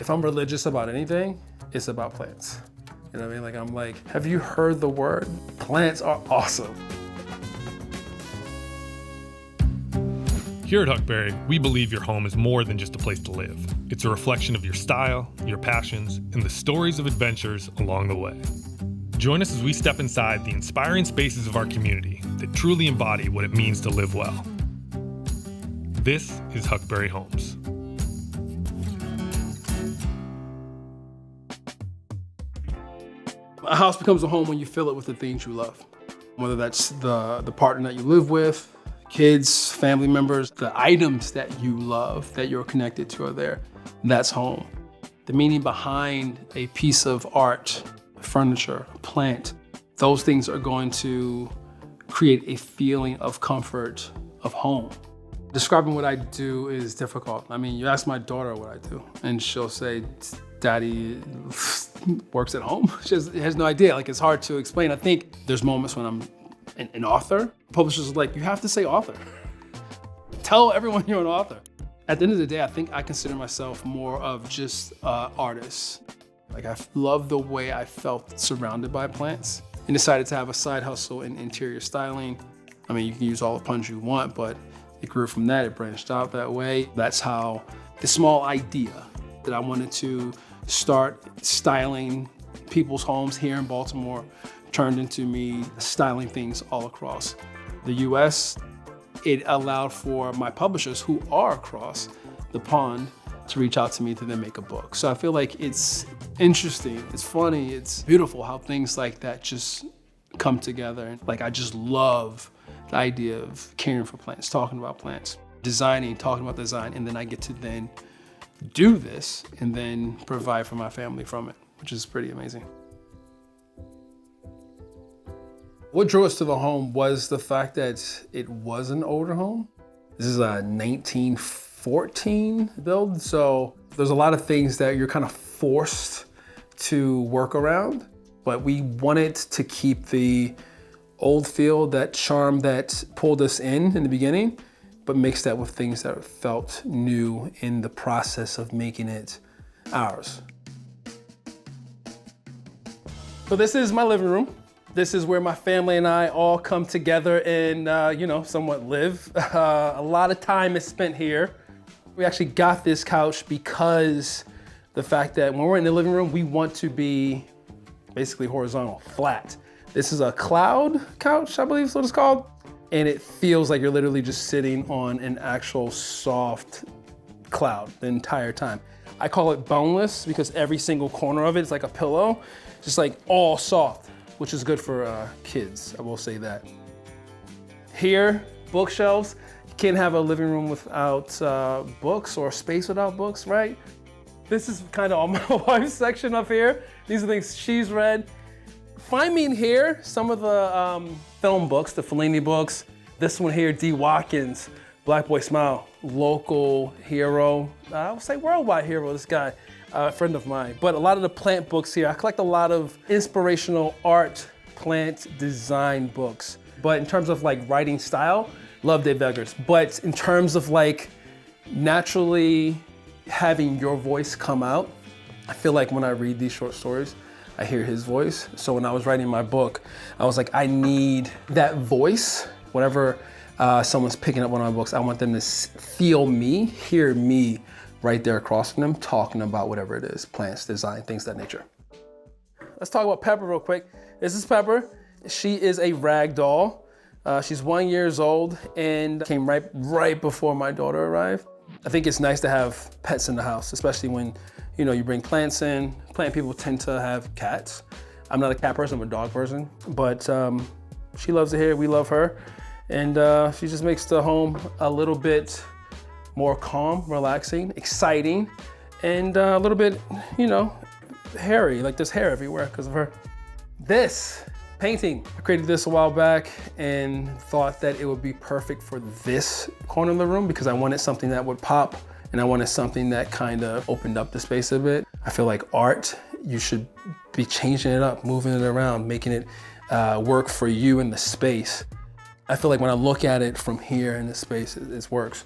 If I'm religious about anything, it's about plants. You know what I mean? Like, I'm like, have you heard the word? Plants are awesome. Here at Huckberry, we believe your home is more than just a place to live. It's a reflection of your style, your passions, and the stories of adventures along the way. Join us as we step inside the inspiring spaces of our community that truly embody what it means to live well. This is Huckberry Homes. A house becomes a home when you fill it with the things you love. Whether that's the partner that you live with, kids, family members, the items that you love, that you're connected to are there. That's home. The meaning behind a piece of art, furniture, a plant, those things are going to create a feeling of comfort, of home. Describing what I do is difficult. I mean, you ask my daughter what I do, and she'll say, Daddy works at home. She has no idea. Like, it's hard to explain. I think there's moments when I'm an author. Publishers are like, you have to say author. Tell everyone you're an author. At the end of the day, I think I consider myself more of just an artist. Like, I love the way I felt surrounded by plants and decided to have a side hustle in interior styling. I mean, you can use all the puns you want, but it grew from that, it branched out that way. That's how the small idea that I wanted to start styling people's homes here in Baltimore turned into me styling things all across the US. It allowed for my publishers who are across the pond to reach out to me to then make a book. So I feel like it's interesting, it's funny, it's beautiful how things like that just come together. Like, I just love the idea of caring for plants, talking about plants, designing, talking about design, and then I get to then do this and then provide for my family from it, which is pretty amazing. What drew us to the home was the fact that it was an older home. This is a 1914 build, so there's a lot of things that you're kind of forced to work around, but we wanted to keep the old feel, that charm that pulled us in the beginning, but mix that with things that felt new in the process of making it ours. So this is my living room. This is where my family and I all come together and, somewhat live. A lot of time is spent here. We actually got this couch because the fact that when we're in the living room, we want to be basically horizontal, flat. This is a cloud couch, I believe is what it's called. And it feels like you're literally just sitting on an actual soft cloud the entire time. I call it boneless because every single corner of it is like a pillow, just like all soft, which is good for kids, I will say that. Here, bookshelves. You can't have a living room without books or space without books, right? This is kind of all my wife's section up here. These are things she's read. Find me in here, some of the film books, the Fellini books. This one here, D. Watkins, Black Boy Smile, local hero. I would say worldwide hero, this guy, a friend of mine. But a lot of the plant books here, I collect a lot of inspirational art, plant design books. But in terms of like writing style, love Dave Eggers. But in terms of like naturally having your voice come out, I feel like when I read these short stories, I hear his voice. So when I was writing my book, I was like, I need that voice. Whenever someone's picking up one of my books, I want them to feel me, hear me right there across from them, talking about whatever it is, plants, design, things of that nature. Let's talk about Pepper real quick. This is Pepper. She is a rag doll. She's 1 year old and came right before my daughter arrived. I think it's nice to have pets in the house, especially when you bring plants in. Plant people tend to have cats. I'm not a cat person, I'm a dog person, but she loves it here, we love her. And she just makes the home a little bit more calm, relaxing, exciting, and a little bit, hairy, like there's hair everywhere because of her. This painting, I created this a while back and thought that it would be perfect for this corner of the room because I wanted something that would pop and I wanted something that kind of opened up the space a bit. I feel like art, you should be changing it up, moving it around, making it work for you in the space. I feel like when I look at it from here in the space, it works.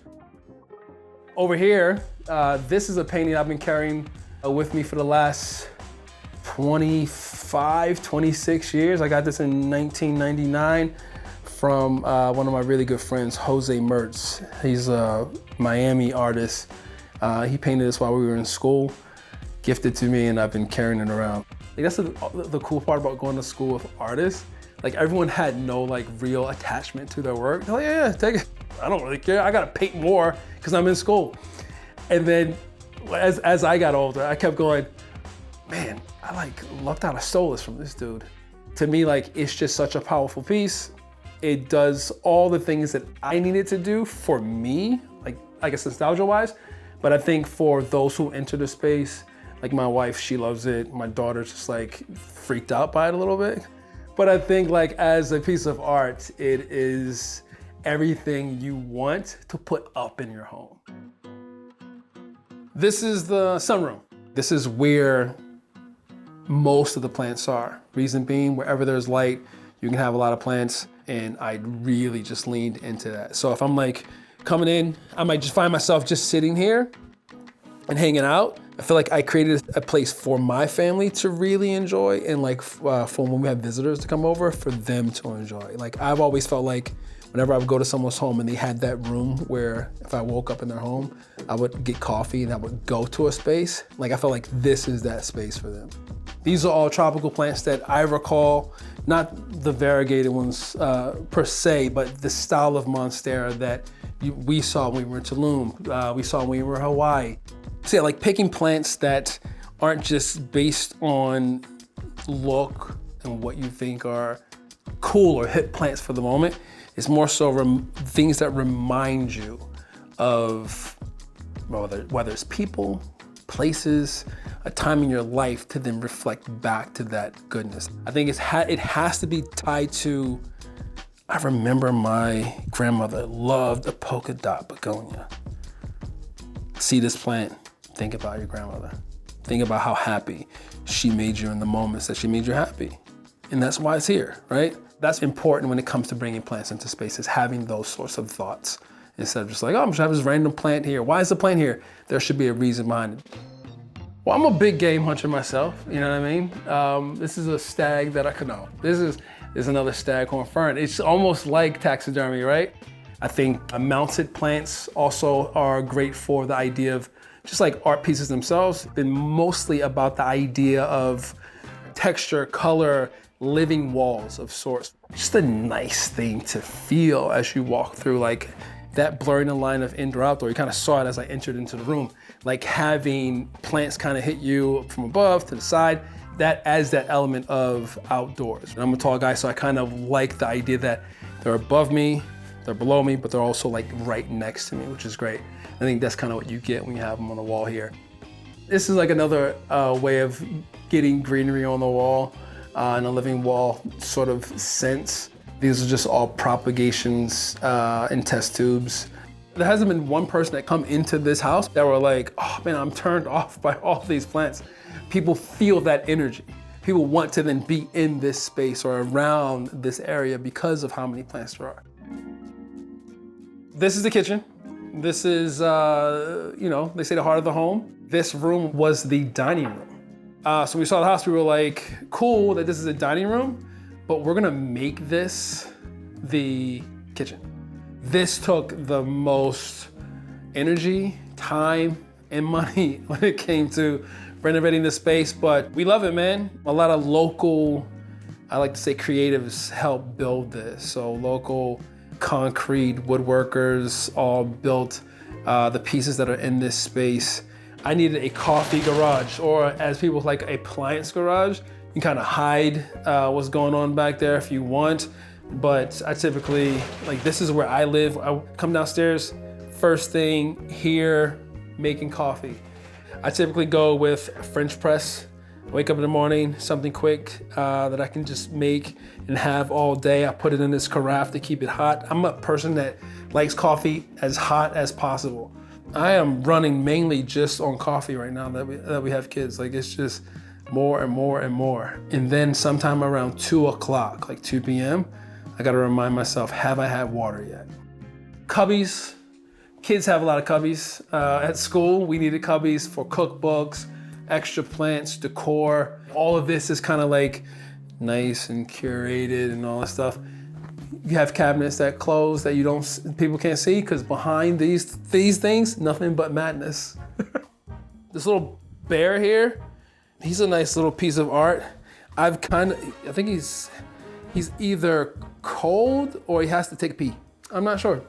Over here, this is a painting I've been carrying with me for the last 25, 26 years. I got this in 1999 from one of my really good friends, Jose Mertz. He's a Miami artist. He painted this while we were in school, gifted to me, and I've been carrying it around. Like, that's the cool part about going to school with artists. Like, everyone had no like real attachment to their work. They're like, yeah, take it. I don't really care. I gotta paint more because I'm in school. And then as I got older, I kept going, man, I like lucked out. I stole this from this dude. To me, like, it's just such a powerful piece. It does all the things that I needed to do for me, like, I guess nostalgia-wise. But I think for those who enter the space, like my wife, she loves it. My daughter's just like freaked out by it a little bit. But I think like as a piece of art, it is everything you want to put up in your home. This is the sunroom. This is where most of the plants are. Reason being, wherever there's light, you can have a lot of plants, and I really just leaned into that. So if I'm like coming in, I might just find myself just sitting here and hanging out. I feel like I created a place for my family to really enjoy, and like for when we have visitors to come over, for them to enjoy. Like, I've always felt like whenever I would go to someone's home and they had that room where if I woke up in their home, I would get coffee and I would go to a space. Like, I felt like this is that space for them. These are all tropical plants that I recall, not the variegated ones per se, but the style of Monstera that we saw when we were in Tulum, we saw when we were in Hawaii. So yeah, like picking plants that aren't just based on look and what you think are cool or hip plants for the moment. It's more so things that remind you of whether it's people, places, a time in your life to then reflect back to that goodness. I think it has to be tied to, I remember my grandmother loved a polka dot begonia. See this plant, think about your grandmother. Think about how happy she made you in the moments that she made you happy. And that's why it's here, right? That's important when it comes to bringing plants into spaces, having those sorts of thoughts. Instead of just like, oh, I'm just having this random plant here. Why is the plant here? There should be a reason behind it. Well, I'm a big game hunter myself, you know what I mean? This is a stag that I could know. This is another staghorn fern. It's almost like taxidermy, right? I think mounted plants also are great for the idea of just like art pieces themselves. Been mostly about the idea of texture, color, living walls of sorts. Just a nice thing to feel as you walk through, like that blurring the line of indoor outdoor. You kind of saw it as I entered into the room, like having plants kind of hit you from above to the side. That adds that element of outdoors. And I'm a tall guy, so I kind of like the idea that they're above me, they're below me, but they're also like right next to me, which is great. I think that's kind of what you get when you have them on the wall here. This is like another way of getting greenery on the wall in a living wall sort of sense. These are just all propagations in test tubes. There hasn't been one person that come into this house that were like, oh man, I'm turned off by all these plants. People feel that energy. People want to then be in this space or around this area because of how many plants there are. This is the kitchen. This is, they say the heart of the home. This room was the dining room. So when we saw the house, we were like, cool that this is a dining room, but we're gonna make this the kitchen. This took the most energy, time, and money when it came to renovating the space, but we love it, man. A lot of local, I like to say creatives help build this. So local concrete woodworkers all built the pieces that are in this space. I needed a coffee garage, or as people like, a appliance garage. You can kind of hide what's going on back there if you want. But I typically, like, this is where I live. I come downstairs, first thing here, making coffee. I typically go with a French press. Wake up in the morning, something quick that I can just make and have all day. I put it in this carafe to keep it hot. I'm a person that likes coffee as hot as possible. I am running mainly just on coffee right now that we have kids. Like, it's just more and more and more. And then sometime around 2 o'clock, like 2 p.m., I gotta remind myself, have I had water yet? Cubbies. Kids have a lot of cubbies. At school, we needed cubbies for cookbooks, extra plants, decor. All of this is kind of like nice and curated and all that stuff. You have cabinets that close that people can't see, because behind these things, nothing but madness. This little bear here, he's a nice little piece of art. I think he's either cold or he has to take a pee. I'm not sure.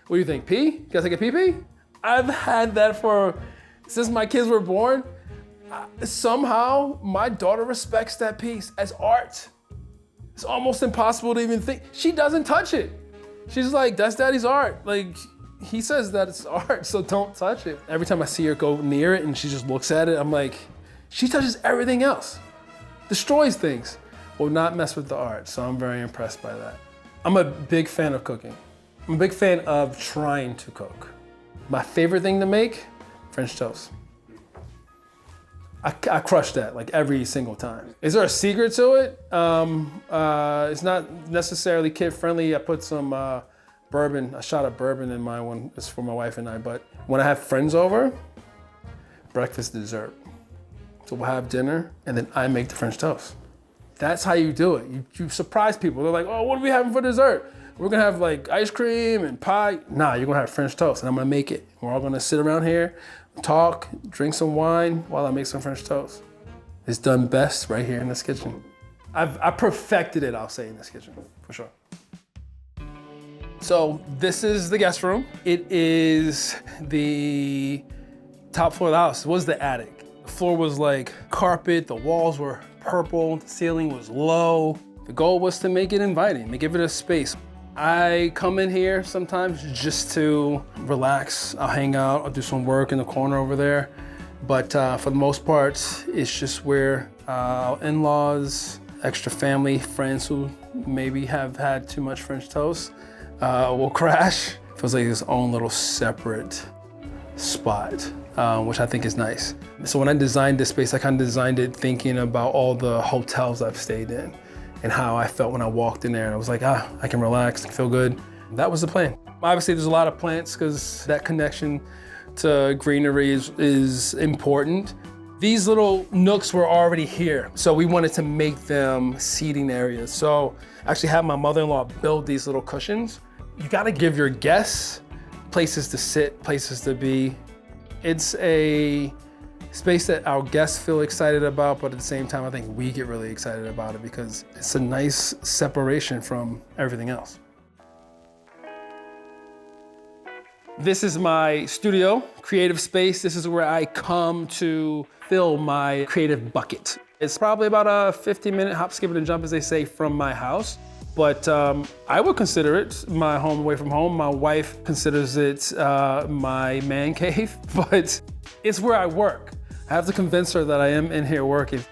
What do you think? Pee? You gotta take a pee? I've had that since my kids were born. Somehow my daughter respects that piece as art. It's almost impossible to even think. She doesn't touch it. She's like, that's daddy's art. Like, he says that it's art, so don't touch it. Every time I see her go near it and she just looks at it, I'm like, she touches everything else. Destroys things. Will not mess with the art, so I'm very impressed by that. I'm a big fan of cooking. I'm a big fan of trying to cook. My favorite thing to make, French toast. I crush that like every single time. Is there a secret to it? It's not necessarily kid friendly. I put some bourbon, a shot of bourbon in my one. It's for my wife and I, but when I have friends over, breakfast, dessert. So we'll have dinner and then I make the French toast. That's how you do it. You surprise people. They're like, oh, what are we having for dessert? We're gonna have like ice cream and pie. Nah, you're gonna have French toast and I'm gonna make it. We're all gonna sit around here, talk, drink some wine while I make some French toast. It's done best right here in this kitchen. I perfected it, I'll say, in this kitchen, for sure. So this is the guest room. It is the top floor of the house. It was the attic. The floor was like carpet, the walls were purple, the ceiling was low. The goal was to make it inviting, to give it a space. I come in here sometimes just to relax. I'll hang out, I'll do some work in the corner over there. But for the most part, it's just where in-laws, extra family, friends who maybe have had too much French toast will crash. Feels like its own little separate spot, which I think is nice. So when I designed this space, I kind of designed it thinking about all the hotels I've stayed in and how I felt when I walked in there. And I was like, I can relax, I can feel good. That was the plan. Obviously, there's a lot of plants because that connection to greenery is important. These little nooks were already here, so we wanted to make them seating areas. So I actually had my mother-in-law build these little cushions. You gotta give your guests places to sit, places to be. It's a space that our guests feel excited about, but at the same time, I think we get really excited about it because it's a nice separation from everything else. This is my studio, creative space. This is where I come to fill my creative bucket. It's probably about a 15-minute hop, skip, and jump, as they say, from my house. But I would consider it my home away from home. My wife considers it my man cave, but it's where I work. I have to convince her that I am in here working.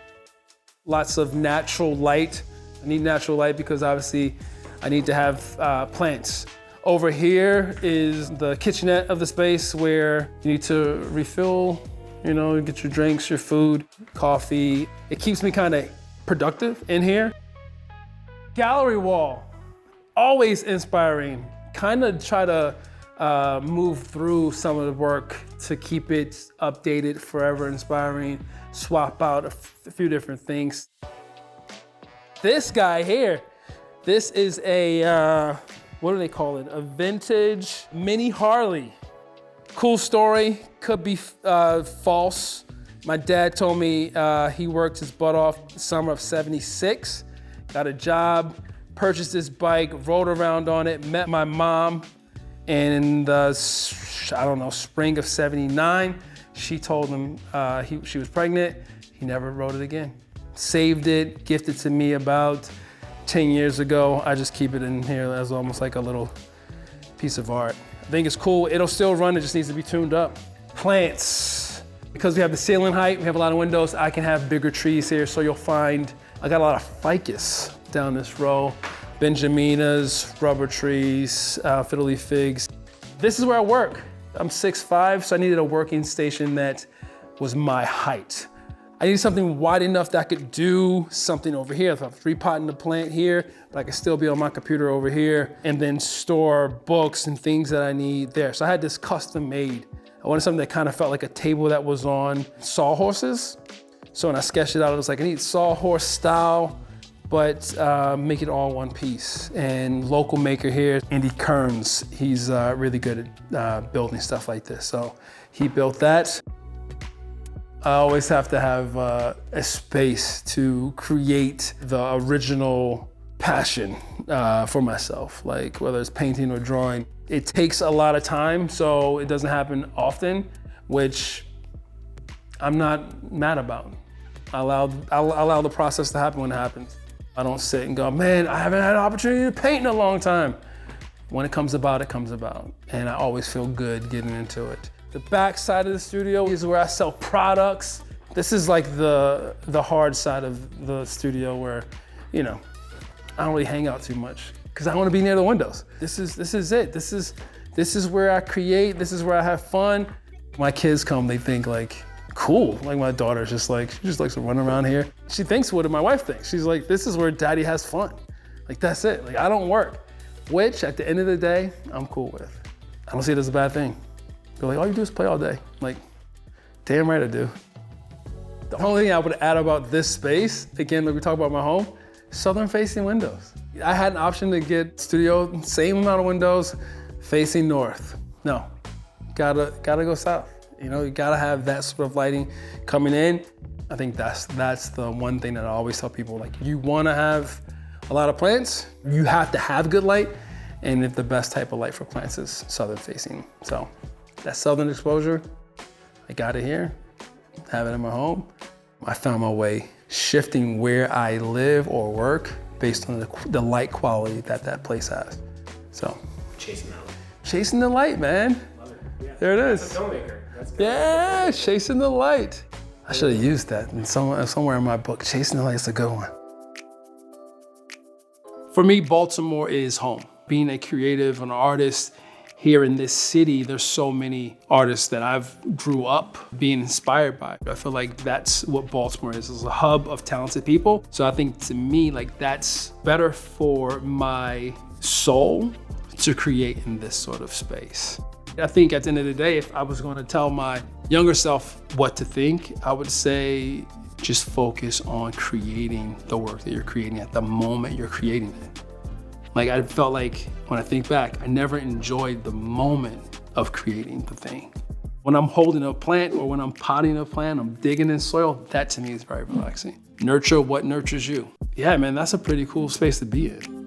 Lots of natural light. I need natural light because obviously I need to have plants. Over here is the kitchenette of the space where you need to refill, get your drinks, your food, coffee. It keeps me kind of productive in here. Gallery wall, always inspiring. Kind of try to move through some of the work to keep it updated, forever inspiring, swap out a few different things. This guy here, this is a, what do they call it? A vintage mini Harley. Cool story, could be false. My dad told me he worked his butt off the summer of '76, got a job, purchased this bike, rode around on it, met my mom, and in the, spring of '79, she told him she was pregnant. He never rode it again. Saved it, gifted to me about 10 years ago. I just keep it in here as almost like a little piece of art. I think it's cool. It'll still run, it just needs to be tuned up. Plants. Because we have the ceiling height, we have a lot of windows, I can have bigger trees here, so you'll find I got a lot of ficus down this row. Benjaminas, rubber trees, fiddle leaf figs. This is where I work. I'm 6'5", so I needed a working station that was my height. I needed something wide enough that I could do something over here. If I'm repotting the plant here, but I could still be on my computer over here and then store books and things that I need there. So I had this custom made I wanted something that kind of felt like a table that was on sawhorses. So when I sketched it out, it was like, I need sawhorse style, but make it all one piece. And local maker here, Andy Kearns, he's really good at building stuff like this. So he built that. I always have to have a space to create the original passion for myself, like whether it's painting or drawing. It takes a lot of time, so it doesn't happen often, which I'm not mad about. I allow the process to happen when it happens. I don't sit and go, man, I haven't had an opportunity to paint in a long time. When it comes about, it comes about. And I always feel good getting into it. The back side of the studio is where I sell products. This is like the hard side of the studio where, you know, I don't really hang out too much because I want to be near the windows. This is it. This is where I create. This is where I have fun. My kids come, they think like, cool. Like my daughter's just like, she just likes to run around here. She thinks what my wife thinks. She's like, this is where daddy has fun. Like that's it. Like I don't work, which at the end of the day, I'm cool with. I don't see it as a bad thing. They're like, all you do is play all day. I'm like, damn right I do. The only thing I would add about this space, again, like we talk about my home, southern facing windows. I had an option to get studio, same amount of windows, facing north. No, gotta go south. You know, you gotta have that sort of lighting coming in. I think that's the one thing that I always tell people, like you wanna have a lot of plants, you have to have good light, and if the best type of light for plants is southern facing. So that southern exposure, I got it here, have it in my home. I found my way shifting where I live or work based on the light quality that place has. So. Chasing that light. Chasing the light, man. Love it. Yeah. There it is. That's a filmmaker. That's good. Yeah, chasing the light. I should have used that in somewhere in my book. Chasing the light is a good one. For me, Baltimore is home. Being a creative, an artist, here in this city, there's so many artists that I've grew up being inspired by. I feel like that's what Baltimore is a hub of talented people. So I think to me, like that's better for my soul to create in this sort of space. I think at the end of the day, if I was going to tell my younger self what to think, I would say just focus on creating the work that you're creating at the moment you're creating it. Like I felt like when I think back, I never enjoyed the moment of creating the thing. When I'm holding a plant or when I'm potting a plant, I'm digging in soil, that to me is very relaxing. Nurture what nurtures you. Yeah, man, that's a pretty cool space to be in.